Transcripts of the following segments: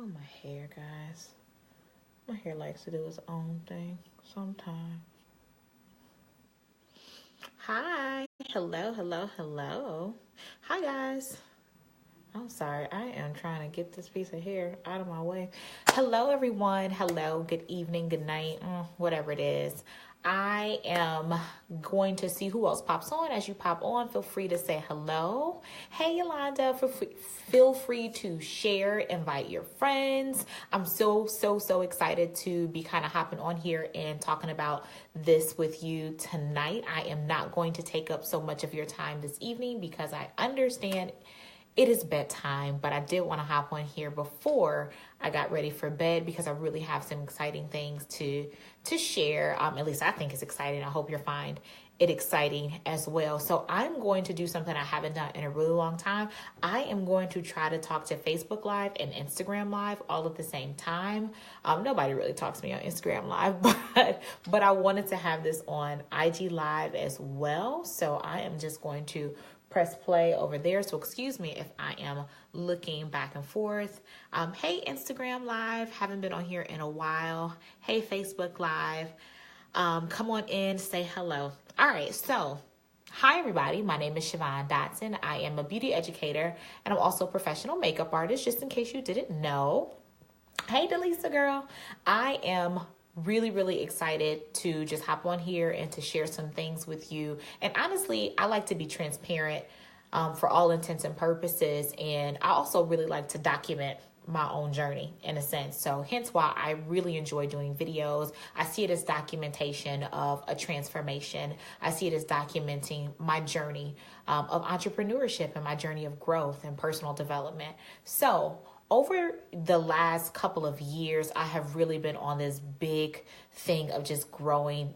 Oh, my hair, guys. My hair likes to do its own thing sometimes. Hi. Hello, hello, hello. Hi, guys. I'm sorry. I am trying to get this piece of hair out of my way. Hello, everyone. Hello. Good evening. Good night. Whatever it is. I am going to see who else pops on. As you pop on, feel free to say hello. Hey, Yolanda, feel free to share, invite your friends. I'm so excited to be kind of hopping on here and talking about this with you tonight. I am not going to take up so much of your time this evening because I understand it is bedtime, but I did want to hop on here before I got ready for bed because I really have some exciting things to share. At least I think it's exciting. I hope you'll find it exciting as well. So I'm going to do something I haven't done in a really long time. I am going to try to talk to Facebook Live and Instagram Live all at the same time. Nobody really talks to me on Instagram Live, but I wanted to have this on IG Live as well. So I am just going to press play over there. So excuse me if I am looking back and forth. Hey, Instagram Live. Haven't been on here in a while. Hey, Facebook Live. Come on in, say hello. All right, so hi, everybody. My name is Siobhan Dotson. I am a beauty educator, and I'm also a professional makeup artist, just in case you didn't know. Hey, Delisa girl. I am really excited to just hop on here and to share some things with you. And honestly, I like to be transparent for all intents and purposes. And I also really like to document my own journey in a sense. So hence why I really enjoy doing videos. I see it as documentation of a transformation. I see it as documenting my journey of entrepreneurship and my journey of growth and personal development. So over the last couple of years, I have really been on this big thing of just growing,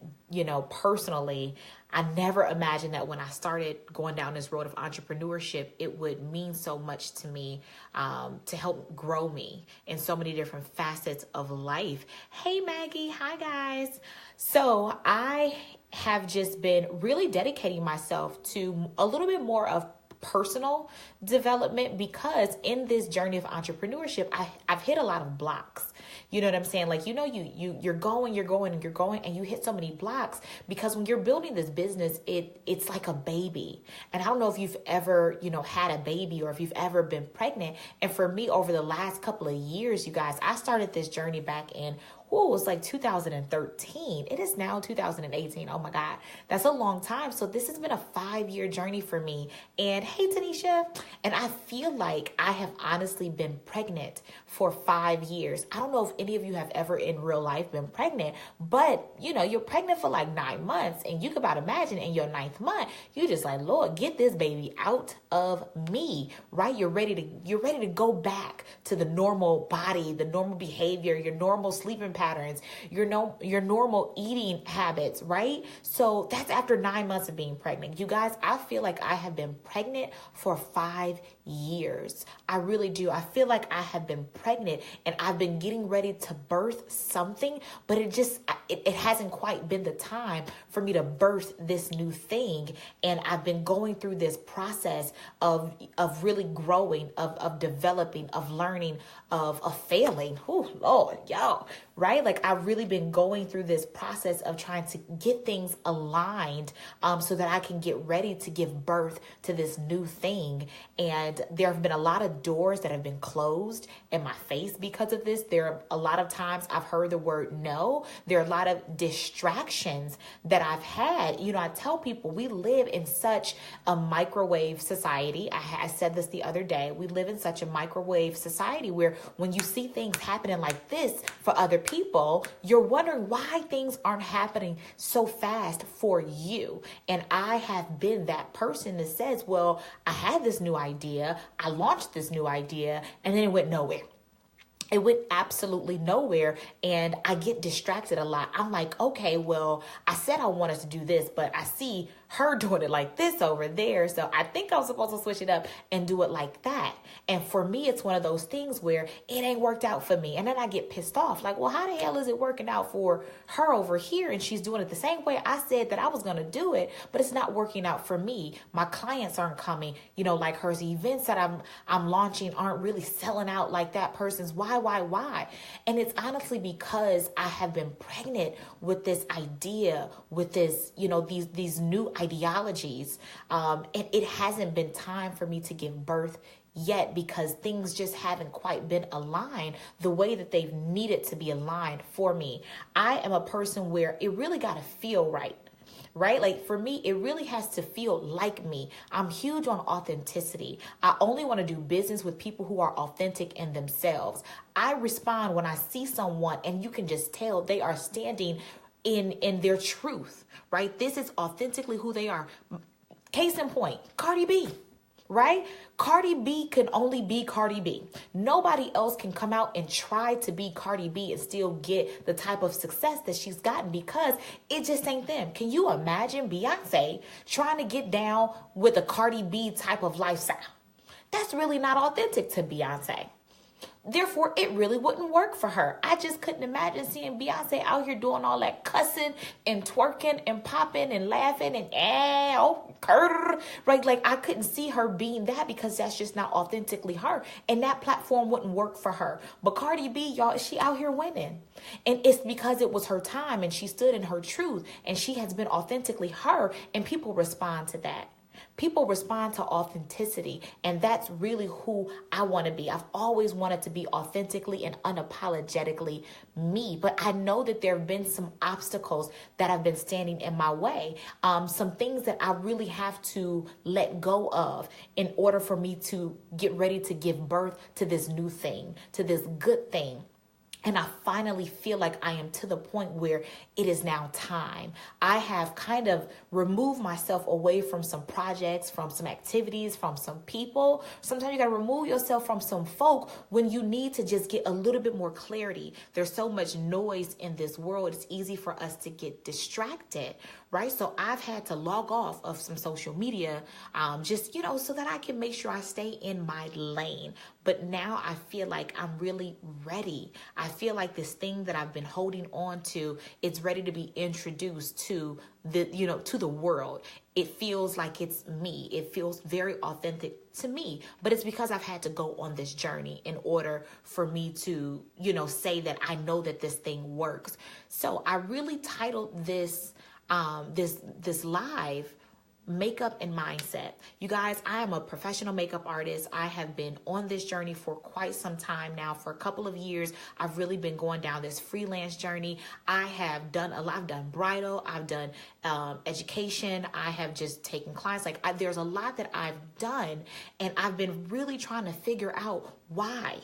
personally. I never imagined that when I started going down this road of entrepreneurship, it would mean so much to me to help grow me in so many different facets of life. Hey, Maggie. Hi, guys. So I have just been really dedicating myself to a little bit more of personal development because in this journey of entrepreneurship, I've hit a lot of blocks. You know what I'm saying? Like, you're going, and you hit so many blocks because when you're building this business, it's like a baby. And I don't know if you've ever, had a baby or if you've ever been pregnant. And for me, over the last couple of years, you guys, I started this journey back in it was like 2013. It is now 2018. Oh my God, that's a long time. So this has been a 5-year journey for me. And hey, Tanisha, and I feel like I have honestly been pregnant for 5 years. I don't know if any of you have ever in real life been pregnant, but you're pregnant for like 9 months, and you can about imagine in your 9th month, you just like, Lord, get this baby out of me, right? You're ready to go back to the normal body, the normal behavior, your normal sleeping patterns, your normal eating habits, right? So that's after 9 months of being pregnant. You guys, I feel like I have been pregnant for 5 years. I really do. I feel like I have been pregnant and I've been getting ready to birth something, but it hasn't quite been the time for me to birth this new thing. And I've been going through this process of really growing, of developing, of learning, of failing. Oh, Lord, y'all, right? Like I've really been going through this process of trying to get things aligned so that I can get ready to give birth to this new thing. And there have been a lot of doors that have been closed in my face because of this. There are a lot of times I've heard the word no. There are a lot of distractions that I've had. I tell people we live in such a microwave society. I said this the other day. We live in such a microwave society where when you see things happening like this for other people, you're wondering why things aren't happening so fast for you. And I have been that person that says, well, I had this new idea. I launched this new idea and then it went nowhere. It went absolutely nowhere, and I get distracted a lot. I'm like, okay, well, I said I wanted to do this, but I see her doing it like this over there. So I think I'm supposed to switch it up and do it like that. And for me, it's one of those things where it ain't worked out for me. And then I get pissed off. Like, well, how the hell is it working out for her over here? And she's doing it the same way I said that I was going to do it, but it's not working out for me. My clients aren't coming, like her events that I'm launching aren't really selling out like that person's. Why? And it's honestly because I have been pregnant with this idea, with this, these new ideologies. And it hasn't been time for me to give birth yet because things just haven't quite been aligned the way that they've needed to be aligned for me. I am a person where it really got to feel right. Like for me, it really has to feel like me. I'm huge on authenticity. I only want to do business with people who are authentic in themselves. I respond when I see someone and you can just tell they are standing in their truth, right? This is authentically who they are. Case in point, Cardi B. Right? Cardi B can only be Cardi B. Nobody else can come out and try to be Cardi B and still get the type of success that she's gotten because it just ain't them. Can you imagine Beyonce trying to get down with a Cardi B type of lifestyle? That's really not authentic to Beyonce. Therefore, it really wouldn't work for her. I just couldn't imagine seeing Beyonce out here doing all that cussing and twerking and popping and laughing and right? Like I couldn't see her being that because that's just not authentically her. And that platform wouldn't work for her. But Cardi B, y'all, she out here winning. And it's because it was her time and she stood in her truth and she has been authentically her and people respond to that. People respond to authenticity, and that's really who I want to be. I've always wanted to be authentically and unapologetically me, but I know that there have been some obstacles that have been standing in my way, some things that I really have to let go of in order for me to get ready to give birth to this new thing, to this good thing. And I finally feel like I am to the point where it is now time. I have kind of removed myself away from some projects, from some activities, from some people. Sometimes you got to remove yourself from some folk when you need to just get a little bit more clarity. There's so much noise in this world. It's easy for us to get distracted, right? So I've had to log off of some social media, just, so that I can make sure I stay in my lane. But now I feel like I'm really ready. I feel like this thing that I've been holding on to, it's ready to be introduced to the world. It feels like it's me. It feels very authentic to me, but it's because I've had to go on this journey in order for me to, say that I know that this thing works. So I really titled this live, Makeup and Mindset. You guys, I am a professional makeup artist. I have been on this journey for quite some time now. For a couple of years, I've really been going down this freelance journey. I have done a lot. I've done bridal. I've done education. I have just taken clients. There's a lot that I've done, and I've been really trying to figure out why.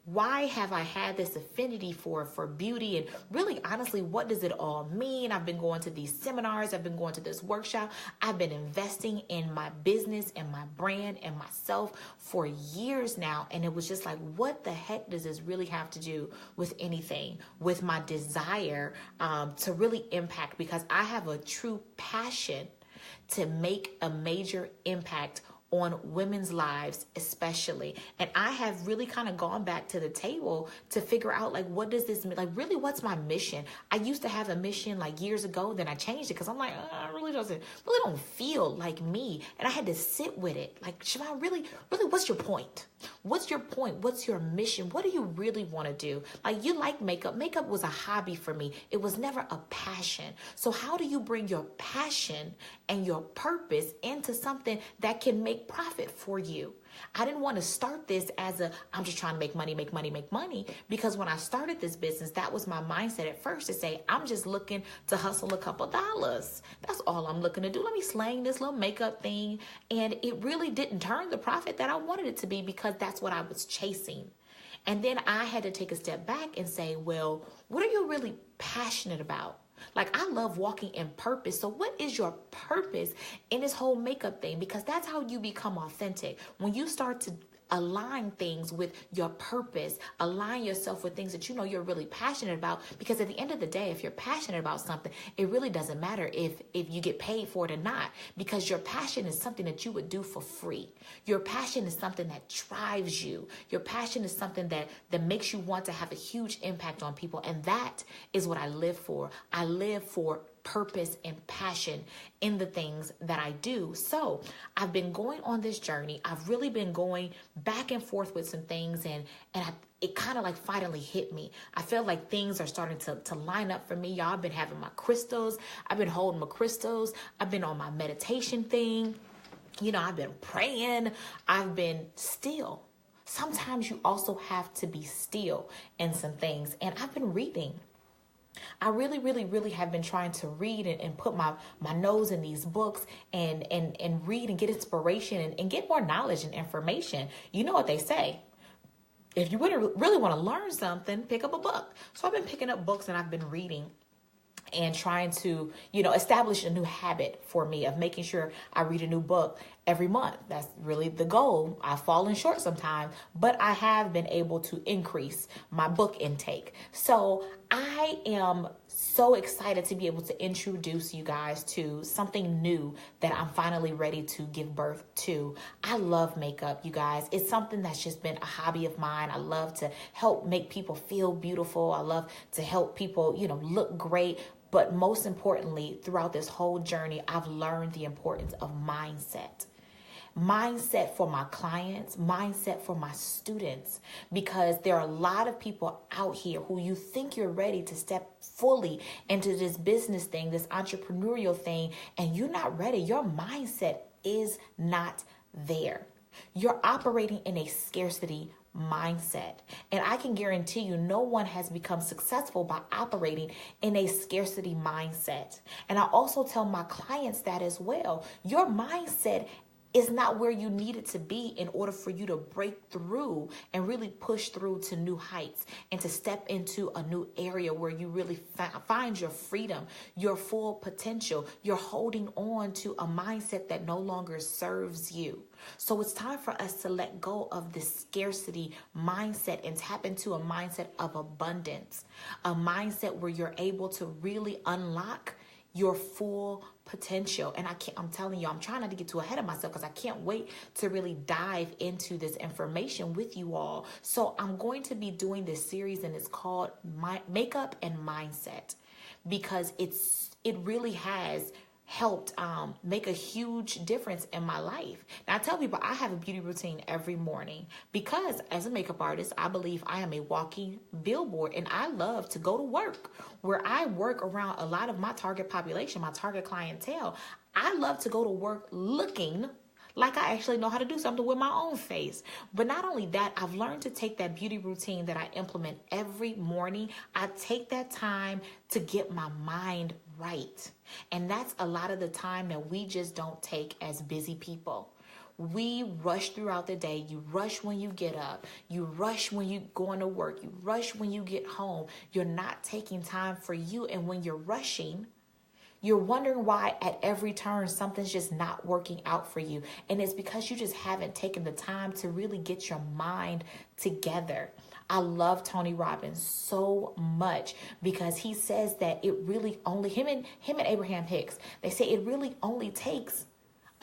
Why have I had this affinity for beauty? And really, honestly, what does it all mean? I've been going to these seminars. I've been going to this workshop. I've been investing in my business and my brand and myself for years now. And it was just like, what the heck does this really have to do with anything, with my desire to really impact? Because I have a true passion to make a major impact on women's lives especially. And I have really kind of gone back to the table to figure out, what does this mean? Really, what's my mission? I used to have a mission years ago, then I changed it because I'm like, I really don't feel like me. And I had to sit with it. Siobhan, really, what's your point? What's your point? What's your mission? What do you really want to do? You like makeup. Makeup was a hobby for me. It was never a passion. So how do you bring your passion and your purpose into something that can make profit for you? I didn't want to start this as I'm just trying to make money, because when I started this business, that was my mindset at first, to say, I'm just looking to hustle a couple dollars. That's all I'm looking to do. Let me slang this little makeup thing. And it really didn't turn the profit that I wanted it to be because that's what I was chasing. And then I had to take a step back and say, well, what are you really passionate about? I love walking in purpose. So what is your purpose in this whole makeup thing? Because that's how you become authentic. When you start to align things with your purpose, align yourself with things that you know you're really passionate about. Because at the end of the day, if you're passionate about something, it really doesn't matter if you get paid for it or not, because your passion is something that you would do for free. Your passion is something that drives you. Your passion is something that makes you want to have a huge impact on people. And that is what I live for. I live for purpose and passion in the things that I do. So I've been going on this journey. I've really been going back and forth with some things, and it kind of like finally hit me. I feel like things are starting to line up for me. Y'all, I've been having my crystals. I've been holding my crystals. I've been on my meditation thing. You know, I've been praying. I've been still. Sometimes you also have to be still in some things. And I've been reading. I really, really, really have been trying to read and put my nose in these books and read and get inspiration and get more knowledge and information. You know what they say. If you really want to learn something, pick up a book. So I've been picking up books and I've been reading and trying to, establish a new habit for me of making sure I read a new book every month. That's really the goal. I've fallen short sometimes, but I have been able to increase my book intake. So I am so excited to be able to introduce you guys to something new that I'm finally ready to give birth to. I love makeup, you guys. It's something that's just been a hobby of mine. I love to help make people feel beautiful. I love to help people, look great. But most importantly, throughout this whole journey, I've learned the importance of mindset. Mindset for my clients, mindset for my students, because there are a lot of people out here who you think you're ready to step fully into this business thing, this entrepreneurial thing, and you're not ready. Your mindset is not there. You're operating in a scarcity mindset. And I can guarantee you no one has become successful by operating in a scarcity mindset. And I also tell my clients that as well. Your mindset is not where you need it to be in order for you to break through and really push through to new heights and to step into a new area where you really find your freedom, your full potential. You're holding on to a mindset that no longer serves you. So it's time for us to let go of this scarcity mindset and tap into a mindset of abundance, a mindset where you're able to really unlock your full potential. And I'm telling you, I'm trying not to get too ahead of myself because I can't wait to really dive into this information with you all. So I'm going to be doing this series, and it's called Makeup and Mindset, because it really has helped make a huge difference in my life. Now, I tell people I have a beauty routine every morning because as a makeup artist, I believe I am a walking billboard, and I love to go to work where I work around a lot of my target population, my target clientele. I love to go to work looking like I actually know how to do something with my own face. But not only that, I've learned to take that beauty routine that I implement every morning. I take that time to get my mind right. And that's a lot of the time that we just don't take as busy people. We rush throughout the day. You rush when you get up. You rush when you go into work. You rush when you get home. You're not taking time for you. And when you're rushing, you're wondering why at every turn something's just not working out for you. And it's because you just haven't taken the time to really get your mind together. I love Tony Robbins so much because he says that it really only, him and Abraham Hicks, they say it really only takes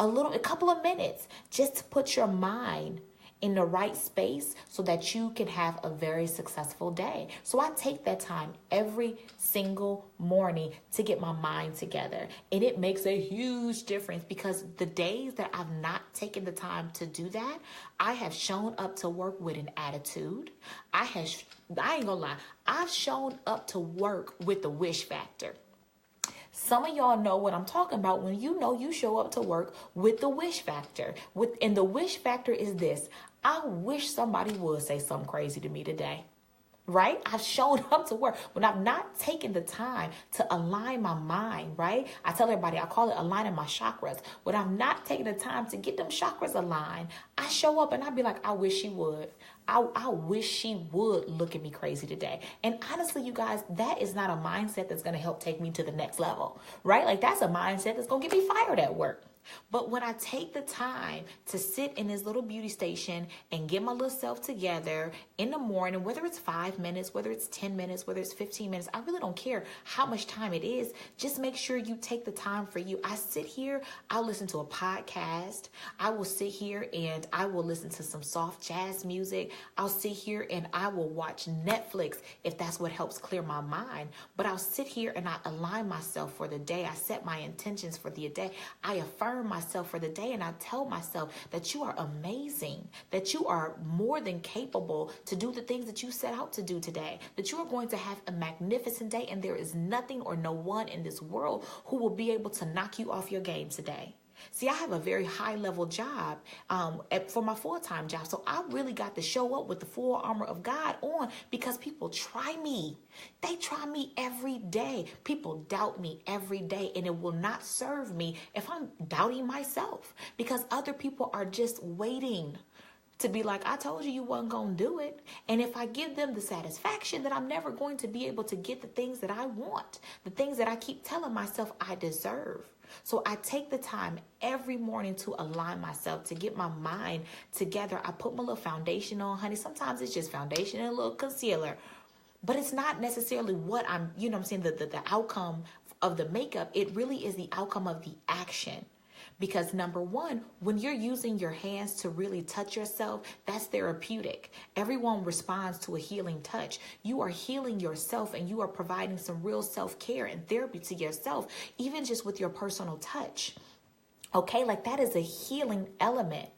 a couple of minutes just to put your mind in the right space so that you can have a very successful day. So I take that time every single morning to get my mind together. And it makes a huge difference because the days that I've not taken the time to do that, I have shown up to work with an attitude. I ain't gonna lie, I've shown up to work with the wish factor. Some of y'all know what I'm talking about when you know you show up to work with the wish factor. And the wish factor is this: I wish somebody would say something crazy to me today. Right? I've shown up to work when I've not taken the time to align my mind, right? I tell everybody, I call it aligning my chakras. When I'm not taking the time to get them chakras aligned, I show up and I be like, I wish she would. I wish she would look at me crazy today. And honestly, you guys, that is not a mindset that's going to help take me to the next level, right? Like that's a mindset that's going to get me fired at work. But when I take the time to sit in this little beauty station and get my little self together in the morning, whether it's 5 minutes, whether it's 10 minutes, whether it's 15 minutes, I really don't care how much time it is. Just make sure you take the time for you. I sit here, I'll listen to a podcast. I will sit here and I will listen to some soft jazz music. I'll sit here and I will watch Netflix if that's what helps clear my mind. But I'll sit here and I align myself for the day. I set my intentions for the day. I affirm myself for the day, and I tell myself that you are amazing, that you are more than capable to do the things that you set out to do today, that you are going to have a magnificent day, and there is nothing or no one in this world who will be able to knock you off your game today. See, I have a very high level job for my full-time job. So I really got to show up with the full armor of God on because people try me. They try me every day. People doubt me every day, and it will not serve me if I'm doubting myself, because other people are just waiting to be like, I told you you wasn't going to do it. And if I give them the satisfaction, that I'm never going to be able to get the things that I want, the things that I keep telling myself I deserve. So I take the time every morning to align myself, to get my mind together. I put my little foundation on, honey. Sometimes it's just foundation and a little concealer, but it's not necessarily what I'm, the outcome of the makeup. It really is the outcome of the action. Because number one, when you're using your hands to really touch yourself, that's therapeutic. Everyone responds to a healing touch. You are healing yourself, and you are providing some real self-care and therapy to yourself, even just with your personal touch. Okay, like that is a healing element.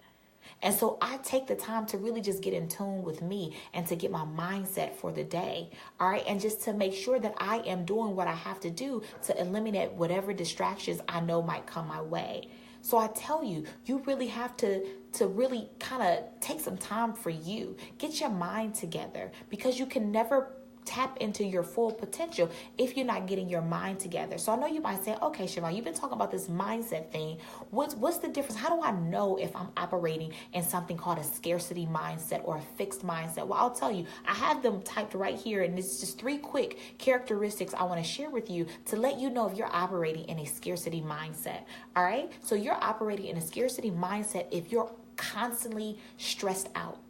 And so I take the time to really just get in tune with me and to get my mindset for the day. All right. And just to make sure that I am doing what I have to do to eliminate whatever distractions I know might come my way. So I tell you, you really have to really kind of take some time for you. Get your mind together, because you can never tap into your full potential if you're not getting your mind together. So I know you might say, okay, Siobhan, you've been talking about this mindset thing. What's the difference? How do I know if I'm operating in something called a scarcity mindset or a fixed mindset? Well, I'll tell you, I have them typed right here, and it's just 3 quick characteristics I want to share with you to let you know if you're operating in a scarcity mindset. All right. So you're operating in a scarcity mindset if you're constantly stressed out.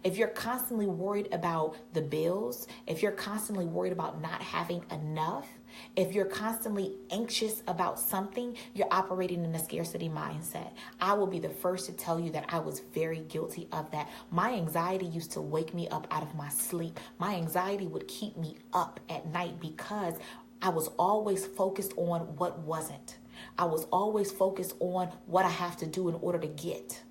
If you're constantly worried about the bills, if you're constantly worried about not having enough, if you're constantly anxious about something, you're operating in a scarcity mindset. I will be the first to tell you that I was very guilty of that. My anxiety used to wake me up out of my sleep. My anxiety would keep me up at night because I was always focused on what wasn't. I was always focused on what I have to do in order to get.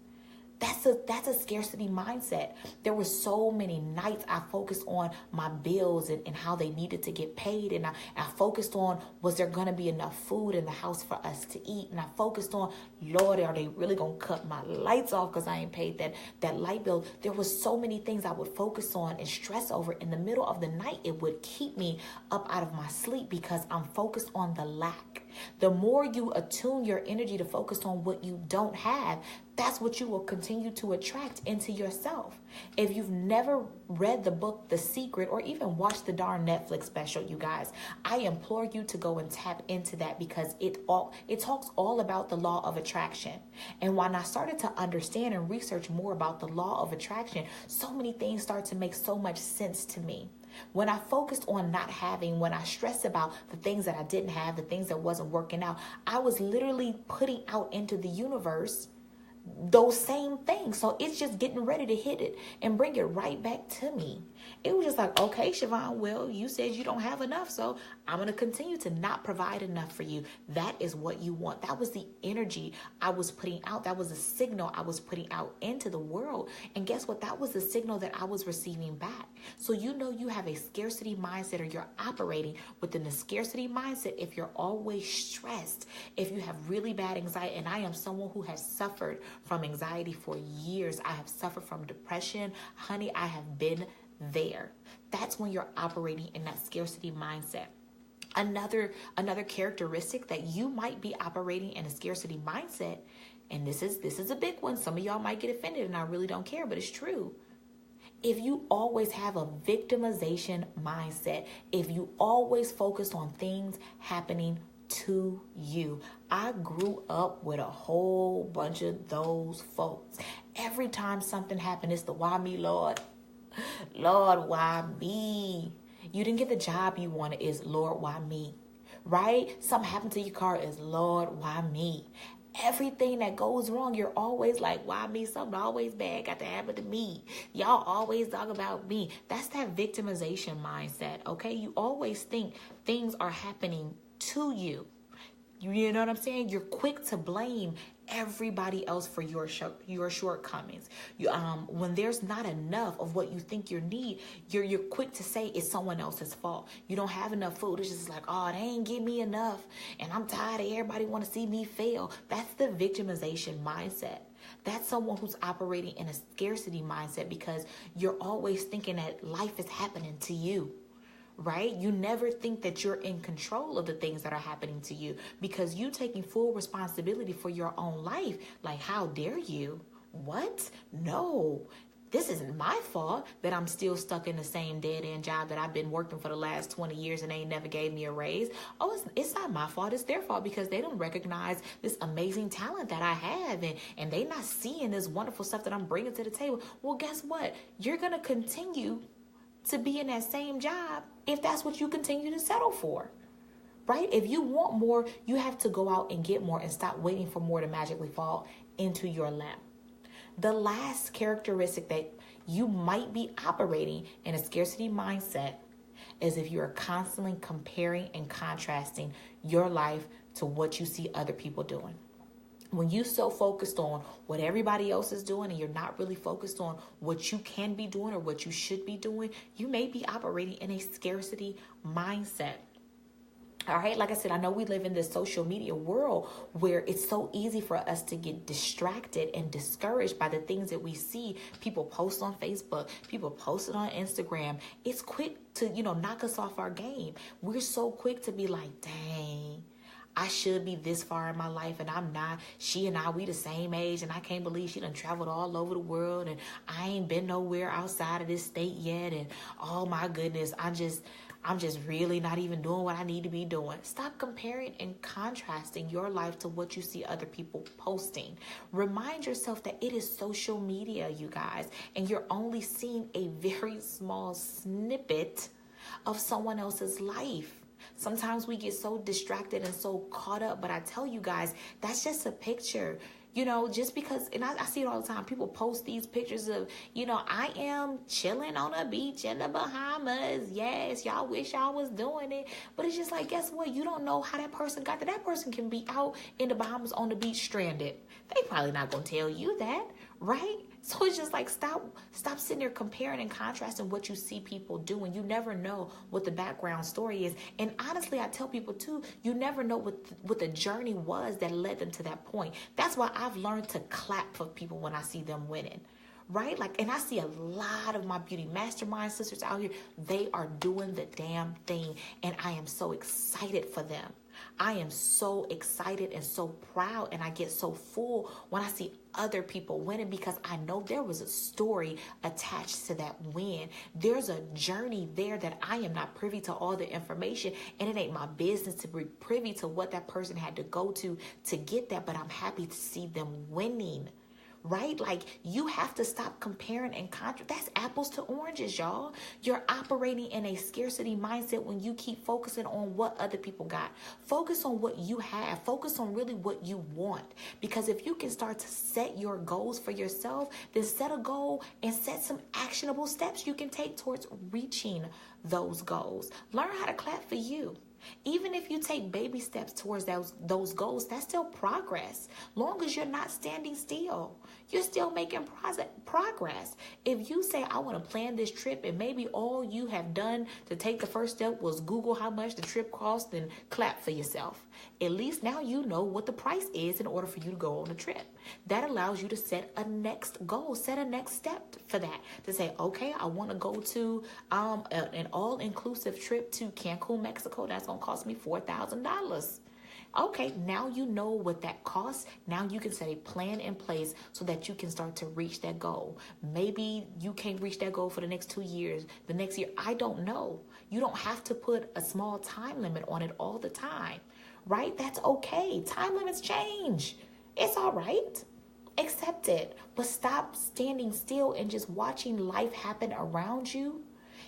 That's a scarcity mindset. There were so many nights I focused on my bills and how they needed to get paid. And I focused on, was there going to be enough food in the house for us to eat? And I focused on, Lord, are they really going to cut my lights off because I ain't paid that light bill? There was so many things I would focus on and stress over. In the middle of the night, it would keep me up out of my sleep because I'm focused on the lack. The more you attune your energy to focus on what you don't have, that's what you will continue to attract into yourself. If you've never read the book The Secret or even watched the darn Netflix special, you guys, I implore you to go and tap into that, because it talks all about the law of attraction. And when I started to understand and research more about the law of attraction, so many things start to make so much sense to me. When I focused on not having, when I stressed about the things that I didn't have, the things that wasn't working out, I was literally putting out into the universe those same things. So it's just getting ready to hit it and bring it right back to me. It was just like, okay, Siobhan, well, you said you don't have enough, so I'm going to continue to not provide enough for you. That is what you want. That was the energy I was putting out. That was a signal I was putting out into the world. And guess what? That was the signal that I was receiving back. So you know you have a scarcity mindset, or you're operating within the scarcity mindset if you're always stressed, if you have really bad anxiety. And I am someone who has suffered from anxiety for years. I have suffered from depression. Honey, I have been there. That's when you're operating in that scarcity mindset. Another characteristic that you might be operating in a scarcity mindset, and this is a big one. Some of y'all might get offended, and I really don't care, but it's true. If you always have a victimization mindset, if you always focus on things happening to you. I grew up with a whole bunch of those folks. Every time something happened, it's the why me, Lord? Lord, why me? You didn't get the job you wanted, is Lord, why me? Right? Something happened to your car, is Lord, why me? Everything that goes wrong, you're always like, why me? Something always bad got to happen to me. Y'all always talk about me. That's that victimization mindset, okay? You always think things are happening to you. You know what I'm saying? You're quick to blame everybody else for your shortcomings. When there's not enough of what you think you need, you're quick to say it's someone else's fault. You don't have enough food. It's just like, oh, they ain't give me enough, and I'm tired of everybody want to see me fail. That's the victimization mindset. That's someone who's operating in a scarcity mindset because you're always thinking that life is happening to you. Right? You never think that you're in control of the things that are happening to you because you taking full responsibility for your own life. Like, how dare you? What? No. This isn't my fault that I'm still stuck in the same dead-end job that I've been working for the last 20 years and they never gave me a raise. Oh, it's not my fault. It's their fault because they don't recognize this amazing talent that I have and they not seeing this wonderful stuff that I'm bringing to the table. Well, guess what? You're going to continue to be in that same job if that's what you continue to settle for, right? If you want more, you have to go out and get more and stop waiting for more to magically fall into your lap. The last characteristic that you might be operating in a scarcity mindset is if you are constantly comparing and contrasting your life to what you see other people doing. When you're so focused on what everybody else is doing and you're not really focused on what you can be doing or what you should be doing, you may be operating in a scarcity mindset. All right. Like I said, I know we live in this social media world where it's so easy for us to get distracted and discouraged by the things that we see. People post on Facebook, people post it on Instagram. It's quick to, knock us off our game. We're so quick to be like, dang, I should be this far in my life and I'm not. She and we the same age and I can't believe she done traveled all over the world and I ain't been nowhere outside of this state yet. And oh my goodness, I'm just really not even doing what I need to be doing. Stop comparing and contrasting your life to what you see other people posting. Remind yourself that it is social media, you guys, and you're only seeing a very small snippet of someone else's life. Sometimes we get so distracted and so caught up, but I tell you guys, that's just a picture. Just because, and I see it all the time, people post these pictures of, I am chilling on a beach in the Bahamas. Yes, y'all wish y'all was doing it. But it's just like, guess what? You don't know how that person got there. That person can be out in the Bahamas on the beach stranded. They probably not going to tell you that, right? So it's just like, stop sitting there comparing and contrasting what you see people doing. You never know what the background story is. And honestly, I tell people too, you never know what the journey was that led them to that point. That's why I've learned to clap for people when I see them winning. Right? And I see a lot of my beauty mastermind sisters out here. They are doing the damn thing. And I am so excited for them. I am so excited and so proud, and I get so full when I see other people winning because I know there was a story attached to that win. There's a journey there that I am not privy to all the information, and it ain't my business to be privy to what that person had to go to get that, but I'm happy to see them winning. Right? Like, you have to stop comparing and that's apples to oranges, y'all. You're operating in a scarcity mindset when you keep focusing on what other people got. Focus on what you have. Focus on really what you want. Because if you can start to set your goals for yourself, then set a goal and set some actionable steps you can take towards reaching those goals. Learn how to clap for you. Even if you take baby steps towards those goals, that's still progress. Long as you're not standing still, you're still making progress. If you say, I want to plan this trip, and maybe all you have done to take the first step was Google how much the trip cost and clap for yourself. At least now you know what the price is in order for you to go on a trip. That allows you to set a next goal, set a next step for that. To say, okay, I want to go to an all-inclusive trip to Cancun, Mexico. That's going to cost me $4,000. Okay, now you know what that costs. Now you can set a plan in place so that you can start to reach that goal. Maybe you can't reach that goal for the next 2 years, the next year. I don't know. You don't have to put a small time limit on it all the time. right? That's okay. Time limits change. It's all right. Accept it. But stop standing still and just watching life happen around you.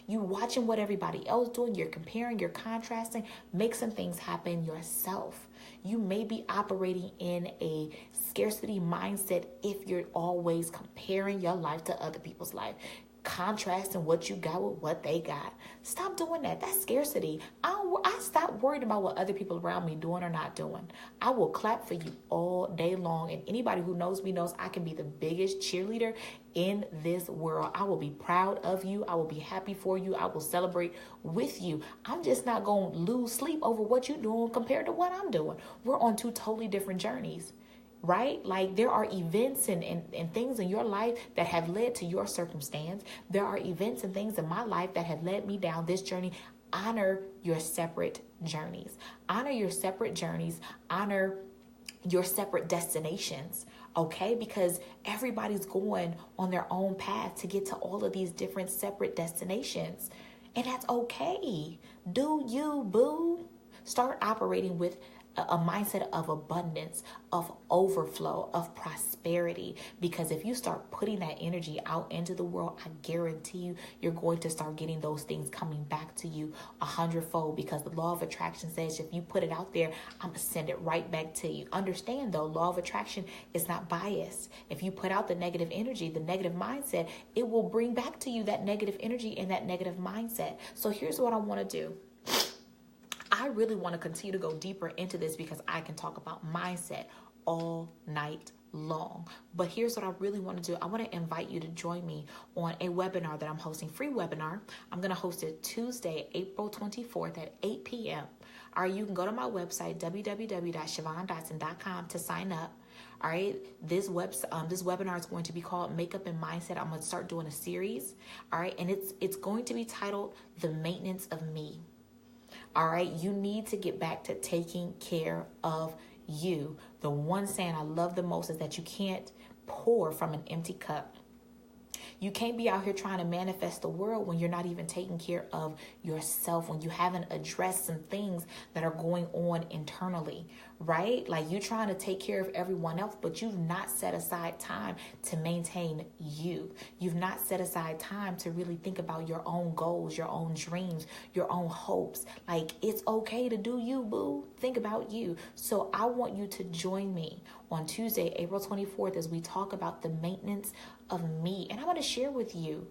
You watching what everybody else doing. You're comparing, you're contrasting. Make some things happen yourself. You may be operating in a scarcity mindset if you're always comparing your life to other people's life, contrasting what you got with what they got. Stop doing that. That's scarcity. I stop worried about what other people around me doing or not doing. I will clap for you all day long. And anybody who knows me knows I can be the biggest cheerleader in this world. I will be proud of you. I will be happy for you. I will celebrate with you. I'm just not going to lose sleep over what you're doing compared to what I'm doing. We're on two totally different journeys. Right? Like there are events and things in your life that have led to your circumstance. There are events and things in my life that have led me down this journey. Honor your separate journeys. Honor your separate journeys. Honor your separate destinations. Okay? Because everybody's going on their own path to get to all of these different separate destinations. And that's okay. Do you, boo? Start operating with a mindset of abundance, of overflow, of prosperity. Because if you start putting that energy out into the world, I guarantee you, you're going to start getting those things coming back to you 100-fold. Because the law of attraction says if you put it out there, I'm going to send it right back to you. Understand though, law of attraction is not biased. If you put out the negative energy, the negative mindset, it will bring back to you that negative energy and that negative mindset. So here's what I want to do. I really want to continue to go deeper into this because I can talk about mindset all night long. But here's what I really want to do. I want to invite you to join me on a webinar that I'm hosting, free webinar. I'm going to host it Tuesday, April 24th at 8 p.m. All right, you can go to my website, www.ShavonDotson.com to sign up. All right, this webinar is going to be called Makeup and Mindset. I'm going to start doing a series. All right, and it's going to be titled The Maintenance of Me. All right, you need to get back to taking care of you. The one saying I love the most is that you can't pour from an empty cup. You can't be out here trying to manifest the world when you're not even taking care of yourself, when you haven't addressed some things that are going on internally, right? Like you're trying to take care of everyone else, but you've not set aside time to maintain you. You've not set aside time to really think about your own goals, your own dreams, your own hopes. Like it's okay to do you, boo. Think about you. So I want you to join me on Tuesday, April 24th, as we talk about the maintenance of me. And I want to share with you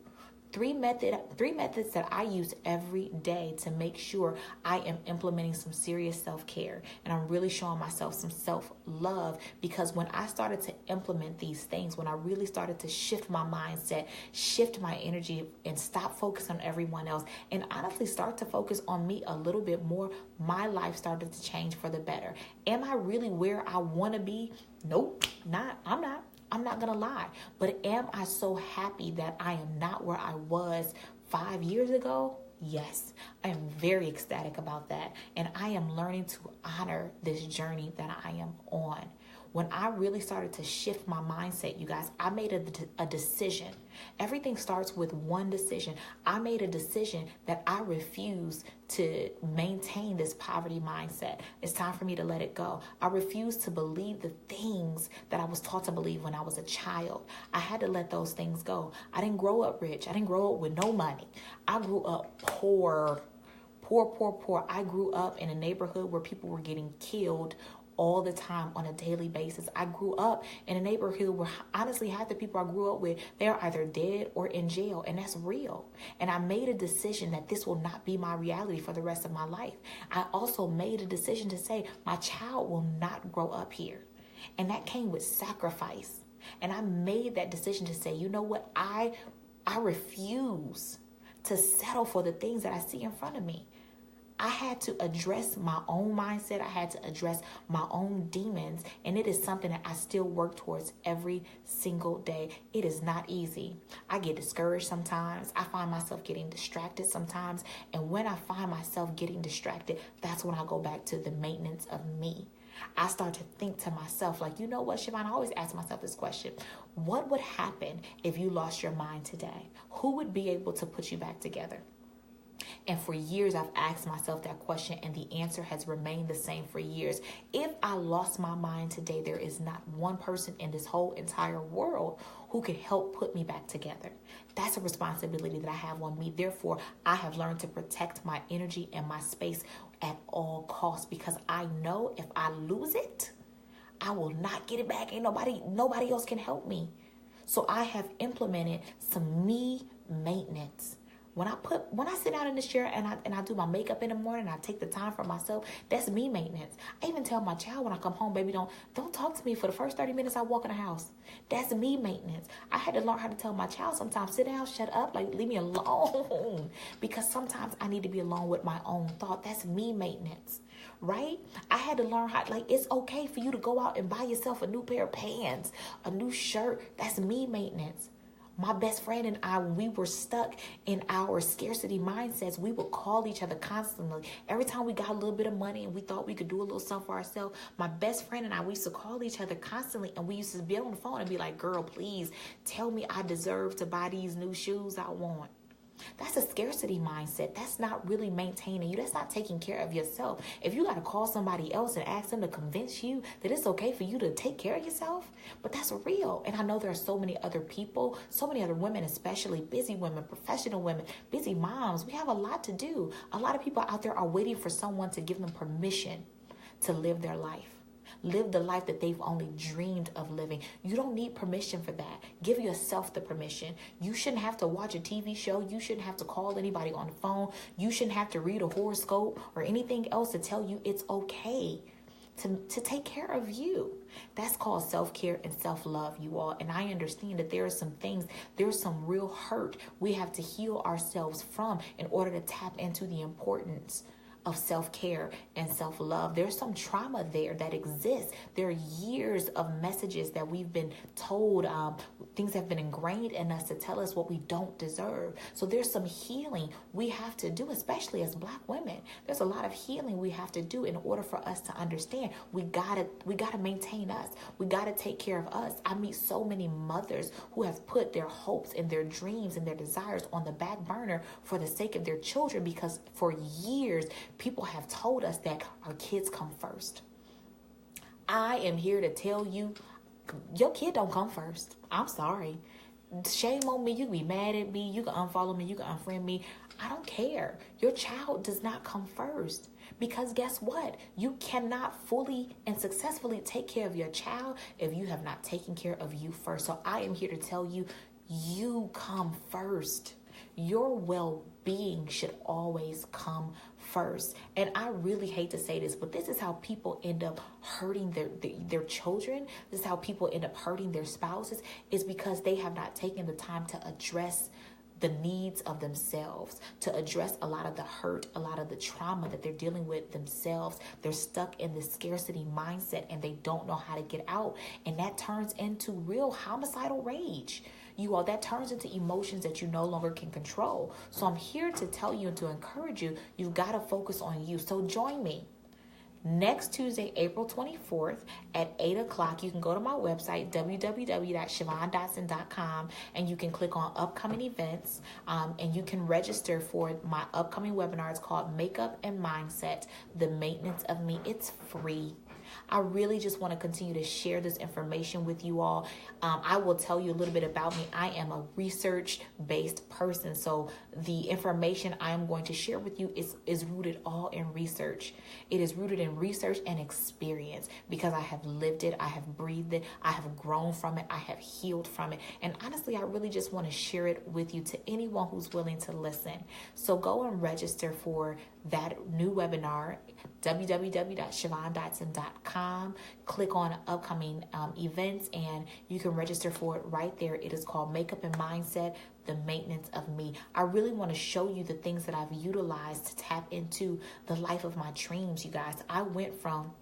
three methods that I use every day to make sure I am implementing some serious self-care. And I'm really showing myself some self-love, because when I started to implement these things, when I really started to shift my mindset, shift my energy, and stop focusing on everyone else, and honestly start to focus on me a little bit more, my life started to change for the better. Am I really where I want to be? Nope, I'm not going to lie. But am I so happy that I am not where I was 5 years ago? Yes, I am very ecstatic about that. And I am learning to honor this journey that I am on. When I really started to shift my mindset, you guys, I made a decision. Everything starts with one decision. I made a decision that I refuse to maintain this poverty mindset. It's time for me to let it go. I refuse to believe the things that I was taught to believe when I was a child. I had to let those things go. I didn't grow up rich. I didn't grow up with no money. I grew up poor. I grew up in a neighborhood where people were getting killed all the time on a daily basis. I grew up in a neighborhood where honestly half the people I grew up with, they're either dead or in jail, and that's real. And I made a decision that this will not be my reality for the rest of my life. I also made a decision to say my child will not grow up here. And that came with sacrifice. And I made that decision to say, you know what? I refuse to settle for the things that I see in front of me. I had to address my own mindset. I had to address my own demons. And it is something that I still work towards every single day. It is not easy. I get discouraged sometimes. I find myself getting distracted sometimes. And when I find myself getting distracted, that's when I go back to the maintenance of me. I start to think to myself, like, you know what, Shavon, I always ask myself this question. What would happen if you lost your mind today? Who would be able to put you back together? And for years, I've asked myself that question, and the answer has remained the same for years. If I lost my mind today, there is not one person in this whole entire world who could help put me back together. That's a responsibility that I have on me. Therefore, I have learned to protect my energy and my space at all costs, because I know if I lose it, I will not get it back. Ain't nobody else can help me. So I have implemented some me maintenance. When I sit down in this chair and I do my makeup in the morning, I take the time for myself, that's me maintenance. I even tell my child when I come home, baby, don't talk to me for the first 30 minutes I walk in the house. That's me maintenance. I had to learn how to tell my child sometimes, sit down, shut up, like leave me alone. Because sometimes I need to be alone with my own thought. That's me maintenance. Right? I had to learn how, like, it's okay for you to go out and buy yourself a new pair of pants, a new shirt. That's me maintenance. My best friend and I, when we were stuck in our scarcity mindsets, we would call each other constantly. Every time we got a little bit of money and we thought we could do a little something for ourselves, my best friend and I, we used to call each other constantly, and we used to be on the phone and be like, girl, please tell me I deserve to buy these new shoes I want. That's a scarcity mindset. That's not really maintaining you. That's not taking care of yourself. If you got to call somebody else and ask them to convince you that it's okay for you to take care of yourself, but that's real. And I know there are so many other people, so many other women, especially busy women, professional women, busy moms. We have a lot to do. A lot of people out there are waiting for someone to give them permission to live their life. Live the life that they've only dreamed of living. You don't need permission for that. Give yourself the permission. You shouldn't have to watch a TV show. You shouldn't have to call anybody on the phone. You shouldn't have to read a horoscope or anything else to tell you it's okay to take care of you. That's called self-care and self-love, you all. And I understand that there are some things, there's some real hurt we have to heal ourselves from in order to tap into the importance of self-care and self-love. There's some trauma there that exists. There are years of messages that we've been told, things have been ingrained in us to tell us what we don't deserve. So there's some healing we have to do, especially as Black women. There's a lot of healing we have to do in order for us to understand we gotta maintain us. We gotta take care of us. I meet so many mothers who have put their hopes and their dreams and their desires on the back burner for the sake of their children, because for years people have told us that our kids come first. I am here to tell you, your kid don't come first. I'm sorry. Shame on me. You can be mad at me. You can unfollow me. You can unfriend me. I don't care. Your child does not come first. Because guess what? You cannot fully and successfully take care of your child if you have not taken care of you first. So I am here to tell you, you come first. Your well-being should always come first. And I really hate to say this, but this is how people end up hurting their children. This is how people end up hurting their spouses, is because they have not taken the time to address the needs of themselves, to address a lot of the hurt, a lot of the trauma that they're dealing with themselves. They're stuck in this scarcity mindset and they don't know how to get out. And that turns into real homicidal rage. You all, that turns into emotions that you no longer can control. So I'm here to tell you and to encourage you, you've got to focus on you. So join me next Tuesday, April 24th at 8 o'clock. You can go to my website, www.ShavonDotson.com, and you can click on upcoming events, and you can register for my upcoming webinar. It's called Makeup and Mindset, The Maintenance of Me. It's free. I really just want to continue to share this information with you all. I will tell you a little bit about me. I am a research-based person, so the information I am going to share with you is rooted all in research. It is rooted in research and experience, because I have lived it, I have breathed it, I have grown from it, I have healed from it. And honestly, I really just want to share it with you, to anyone who's willing to listen. So go and register for that new webinar, www.ShavonDotson.com. Click on upcoming events and you can register for it right there. It is called Makeup and Mindset, The Maintenance of Me. I really want to show you the things that I've utilized to tap into the life of my dreams, you guys. I went from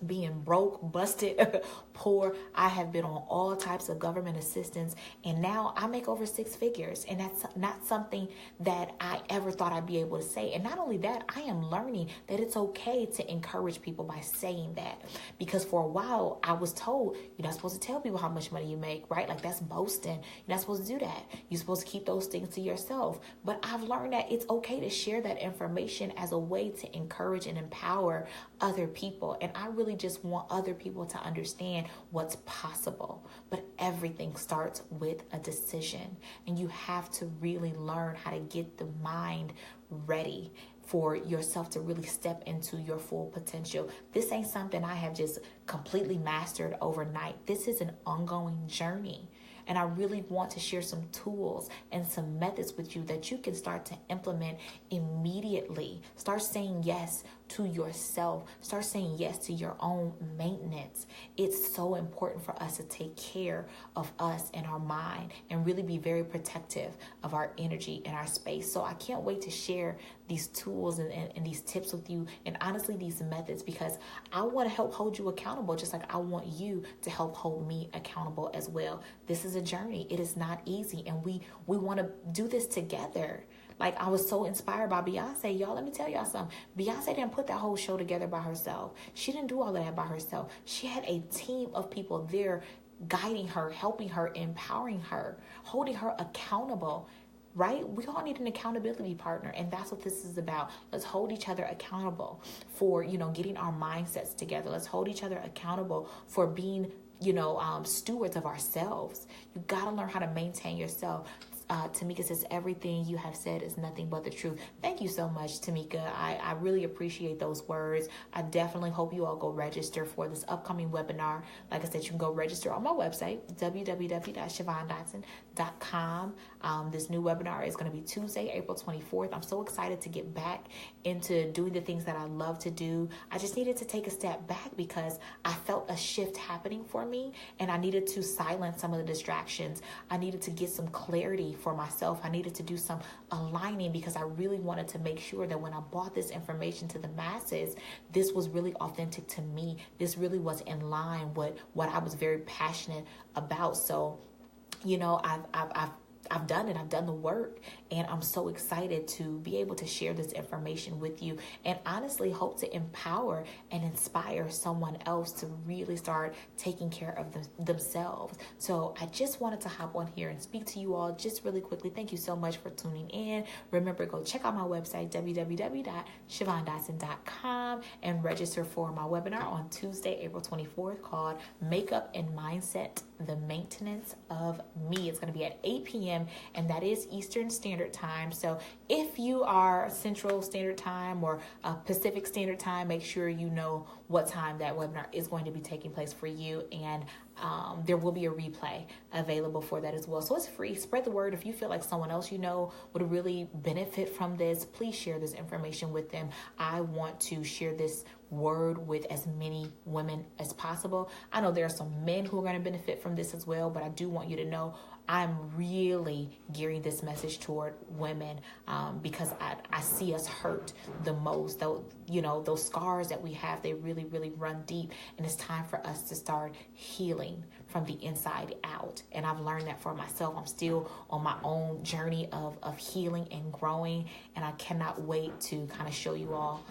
being broke, busted, poor. I have been on all types of government assistance, and now I make over 6 figures, and that's not something that I ever thought I'd be able to say. And not only that, I am learning that it's okay to encourage people by saying that, because for a while I was told you're not supposed to tell people how much money you make, right? Like, that's boasting. You're not supposed to do that. You're supposed to keep those things to yourself. But I've learned that it's okay to share that information as a way to encourage and empower other people. And I really just want other people to understand what's possible. But everything starts with a decision, and you have to really learn how to get the mind ready for yourself to really step into your full potential. This ain't something I have just completely mastered overnight. This is an ongoing journey. And I really want to share some tools and some methods with you that you can start to implement immediately. Start saying yes to yourself. Start saying yes to your own maintenance. It's so important for us to take care of us and our mind and really be very protective of our energy and our space. So I can't wait to share these tools and these tips with you, and honestly these methods, because I want to help hold you accountable, just like I want you to help hold me accountable as well. This is a journey. It is not easy, and we want to do this together. Like, I was so inspired by Beyonce. Y'all, let me tell y'all something. Beyonce didn't put that whole show together by herself. She didn't do all of that by herself. She had a team of people there guiding her, helping her, empowering her, holding her accountable. Right? We all need an accountability partner. And that's what this is about. Let's hold each other accountable for, getting our mindsets together. Let's hold each other accountable for being, stewards of ourselves. You got to learn how to maintain yourself. Tamika says, everything you have said is nothing but the truth. Thank you so much, Tamika. I really appreciate those words. I definitely hope you all go register for this upcoming webinar. Like I said, you can go register on my website, www.ShavonDotson.com. This new webinar is going to be Tuesday, April 24th. I'm so excited to get back into doing the things that I love to do. I just needed to take a step back because I felt a shift happening for me, and I needed to silence some of the distractions. I needed to get some clarity for myself. I needed to do some aligning because I really wanted to make sure that when I brought this information to the masses, this was really authentic to me. This really was in line with what I was very passionate about. So, I've done it. I've done the work, and I'm so excited to be able to share this information with you, and honestly hope to empower and inspire someone else to really start taking care of themselves. So I just wanted to hop on here and speak to you all just really quickly. Thank you so much for tuning in. Remember, go check out my website, www.ShavonDotson.com, and register for my webinar on Tuesday, April 24th, called Makeup and Mindset, the Maintenance of Me. It's going to be at 8 p.m. and that is Eastern Standard Time. So if you are Central Standard Time or Pacific Standard Time, make sure you know what time that webinar is going to be taking place for you, and there will be a replay available for that as well. So it's free. Spread the word. If you feel like someone else would really benefit from this, please share this information with them. I want to share this word with as many women as possible. I know there are some men who are going to benefit from this as well, but I do want you to know I'm really gearing this message toward women because I see us hurt the most. Those scars that we have, they really, really run deep, and it's time for us to start healing from the inside out. And I've learned that for myself. I'm still on my own journey of healing and growing, and I cannot wait to kind of show you all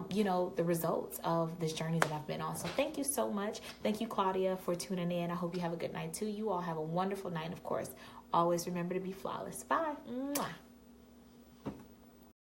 the results of this journey that I've been on. So thank you so much. Thank you, Claudia, for tuning in. I hope you have a good night too. You all have a wonderful night. And of course, always remember to be flawless. Bye. Mwah.